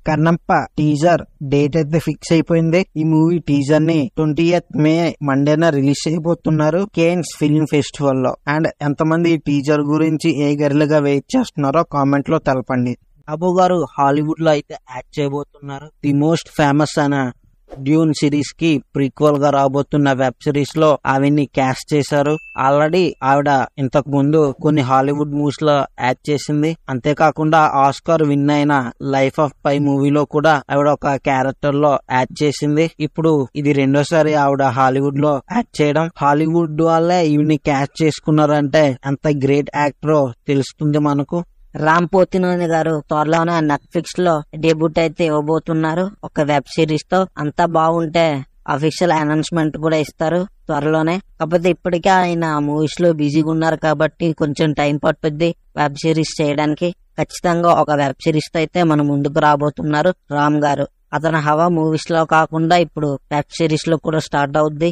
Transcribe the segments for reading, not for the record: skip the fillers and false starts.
Kannappa teaser date అయితే fix అయిపోయింది. ఈ మూవీ టీజర్ ని 20th మే మండేన రిలీజ్ చేయబోతున్నారు కేన్స్ ఫిల్మ్ ఫెస్టివల్ లో. అండ్ ఎంతమంది ఈ టీజర్ గురించి ఏ గరిలుగా వెయిట్ చేస్తున్నారో కామెంట్ లో తెలపండి. అబు గారు హాలీవుడ్ లో అయితే యాక్ట్ చేయబోతున్నారు. ది మోస్ట్ ఫేమస్ అయిన డ్యూన్ సిరీస్ కి ప్రీక్వల్ గా రాబోతున్న వెబ్ సిరీస్ లో ఆవిడ్ని క్యాస్ట్ చేశారు. ఆల్రెడీ ఆవిడ ఇంతకు ముందు కొన్ని హాలీవుడ్ మూవీస్ లో యాక్ట్ చేసింది. అంతేకాకుండా ఆస్కార్ విన్ అయిన లైఫ్ ఆఫ్ పై మూవీలో కూడా ఆవిడ ఒక క్యారెక్టర్ లో యాక్ట్ చేసింది. ఇప్పుడు ఇది రెండోసారి ఆవిడ హాలీవుడ్ లో యాక్ట్ చేయడం. హాలీవుడ్ వాళ్ళే ఈవిడ్ని క్యాస్ట్ చేసుకున్నారంటే ఎంత గ్రేట్ యాక్టరో తెలుస్తుంది మనకు. రామ్ పోతినేని గారు త్వరలోనే నెట్ఫ్లిక్స్ లో డెబ్యూట్ అయితే ఇవ్వబోతున్నారు ఒక వెబ్ సిరీస్ తో. అంతా బాగుంటే అఫీషియల్ అనౌన్స్మెంట్ కూడా ఇస్తారు త్వరలోనే. కాకపోతే ఇప్పటికే ఆయన మూవీస్ లో బిజీగా ఉన్నారు కాబట్టి కొంచెం టైం పట్టుద్ది వెబ్ సిరీస్ చేయడానికి. ఖచ్చితంగా ఒక వెబ్ సిరీస్ తో అయితే మన ముందుకు రాబోతున్నారు రామ్ గారు. అతని హవా మూవీస్ లో కాకుండా ఇప్పుడు వెబ్ సిరీస్ లో కూడా స్టార్ట్ అవుద్ది.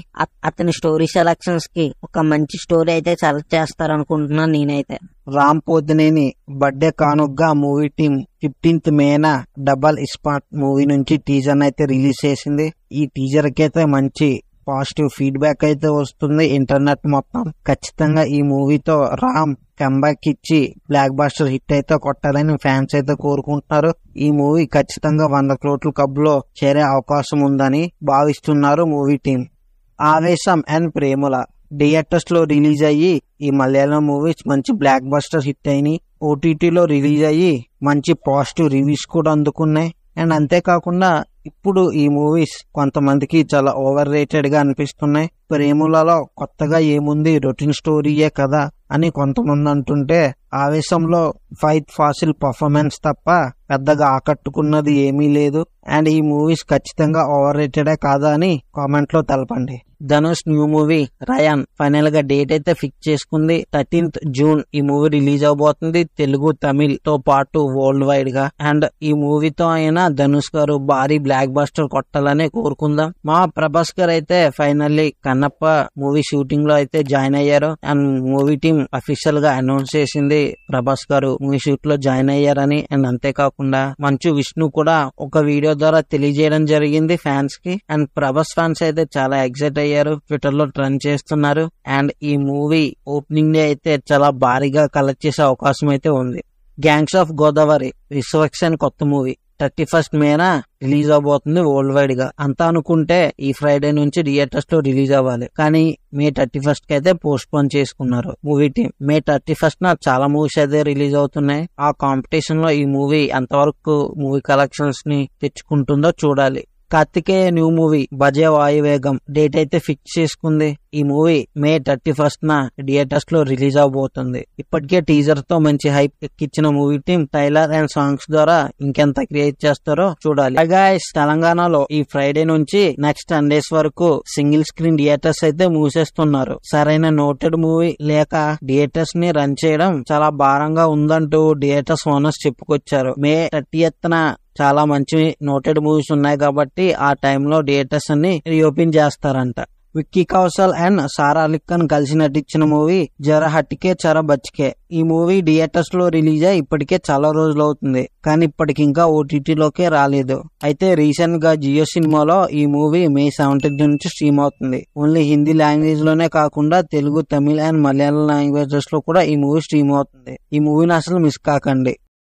అతని స్టోరీ సెలక్షన్స్ కి ఒక మంచి స్టోరీ అయితే సెలెక్ట్ చేస్తారు అనుకుంటున్నాను నేనైతే. రామ్ పోతినేని బర్త్డే కానుగ్గా మూవీ టీం 15th మేన డబల్ ఇస్పాట్ మూవీ నుంచి టీజర్ అయితే రిలీజ్ చేసింది. ఈ టీజర్ కి అయితే మంచి పాజిటివ్ ఫీడ్బ్యాక్ అయితే వస్తుంది ఇంటర్నెట్ మొత్తం. ఖచ్చితంగా ఈ మూవీతో రామ్ కంబ్యాక్ ఇచ్చి బ్లాక్ బాస్టర్ హిట్ అయితే కొట్టాలని ఫ్యాన్స్ అయితే కోరుకుంటున్నారు. ఈ మూవీ ఖచ్చితంగా 100 కోట్ల క్లబ్లో చేరే అవకాశం ఉందని భావిస్తున్నారు మూవీ టీం. ఆవేశం అండ్ ప్రేమల థియేటర్స్ లో రిలీజ్ అయ్యి ఈ మలయాళం మూవీస్ మంచి బ్లాక్ బాస్టర్ హిట్ అయినాయి. ఓటీటీలో రిలీజ్ అయ్యి మంచి పాజిటివ్ రివ్యూస్ కూడా అందుకున్నాయి. అండ్ అంతేకాకుండా ఇప్పుడు ఈ మూవీస్ కొంతమందికి చాలా ఓవర్ రేటెడ్ గా అనిపిస్తున్నాయి. ప్రేములలో కొత్తగా ఏముంది, రొటీన్ స్టోరీయే కదా అని కొంతమంది అంటుంటే, ఆవేశంలో ఫైత్ ఫాసిల్ పర్ఫార్మెన్స్ తప్ప పెద్దగా ఆకట్టుకున్నది ఏమీ లేదు. అండ్ ఈ మూవీస్ ఖచ్చితంగా ఓవర్ రేటెడే కాదా అని కామెంట్ లో తెలపండి. Dhanush new movie Raayan final గా డేట్ అయితే ఫిక్స్ చేసుకుంది. 13th జూన్ ఈ మూవీ రిలీజ్ అవబోతుంది తెలుగు తమిళ్ తో పాటు వరల్డ్ వైడ్ గా. అండ్ ఈ మూవీతో అయినా ధనుష్ గారు భారీ బ్లాక్ బాస్టర్ కొట్టాలని కోరుకుందాం. మా ప్రభాస్ గారు అయితే ఫైనల్లీ కన్నప్ప మూవీ షూటింగ్ లో అయితే జాయిన్ అయ్యారు. అండ్ మూవీ టీం అఫీషియల్ గా అనౌన్స్ చేసింది ప్రభాస్ గారు మూవీ షూట్ లో జాయిన్ అయ్యారని. అండ్ అంతేకాకుండా మంచు విష్ణు కూడా ఒక వీడియో ద్వారా తెలియజేయడం జరిగింది ఫ్యాన్స్ కి. అండ్ ప్రభాస్ ఫ్యాన్స్ అయితే చాలా ఎక్సైట్ అయ్యారు, ట్విట్టర్ లో ట్రెండ్ చేస్తున్నారు. అండ్ ఈ మూవీ ఓపెనింగ్ డే అయితే చాలా భారీగా కలెక్ట్ చేసే అవకాశం అయితే ఉంది. గ్యాంగ్స్ ఆఫ్ గోదావరి విశ్వక్సేన్ కొత్త మూవీ 31st మేన రిలీజ్ అవబోతుంది వరల్డ్ వైడ్ గా. అంతా అనుకుంటే ఈ ఫ్రైడే నుంచి థియేటర్స్ లో రిలీజ్ అవ్వాలి, కానీ May 31st కి అయితే పోస్ట్ పోన్ చేసుకున్నారు మూవీ టీం. May 31st చాలా మూవీస్ అయితే రిలీజ్ అవుతున్నాయి. ఆ కాంపిటీషన్ లో ఈ మూవీ ఎంతవరకు మూవీ కలెక్షన్స్ ని తెచ్చుకుంటుందో చూడాలి. Karthikeya new movie Bhaje Vayuvegam date అయితే ఫిక్స్ చేసుకుంది. ఈ మూవీ May 31st థియేటర్స్ లో రిలీజ్ అవబోతుంది. ఇప్పటికే టీజర్ తో మంచి హైప్ ఎక్కించిన movie team trailer and songs ద్వారా ఇంకెంత క్రియేట్ చేస్తారో చూడాలి. గైస్, తెలంగాణలో ఈ ఫ్రైడే నుంచి నెక్స్ట్ 10 days వరకు సింగిల్ స్క్రీన్ థియేటర్స్ అయితే మూసేస్తున్నారు. సరైన నోటెడ్ మూవీ లేక థియేటర్స్ ని రన్ చేయడం చాలా భారంగా ఉందంటూ థియేటర్స్ ఓనర్స్ చెప్పుకొచ్చారు. May 30th చాలా మంచి నోటెడ్ మూవీస్ ఉన్నాయి కాబట్టి ఆ టైంలో థియేటర్స్ అన్ని రీఓపెన్ చేస్తారంట. విక్కీ కౌశల్ అండ్ సారా అలీ ఖాన్ కలిసి నటించిన మూవీ జరా హట్కే చరా బచ్కే. ఈ మూవీ థియేటర్స్ లో రిలీజ్ అయ్యి ఇప్పటికే చాలా రోజులు అవుతుంది, కానీ ఇప్పటికి ఇంకా ఓటీటీలోకే రాలేదు. అయితే రీసెంట్ గా జియో సినిమాలో ఈ మూవీ May 17th నుంచి స్ట్రీమ్ అవుతుంది. ఓన్లీ హిందీ లాంగ్వేజ్ లోనే కాకుండా తెలుగు, తమిళ్ అండ్ మలయాళం లాంగ్వేజెస్ లో కూడా ఈ మూవీ స్ట్రీమ్ అవుతుంది. ఈ మూవీని అసలు మిస్ కాకండి.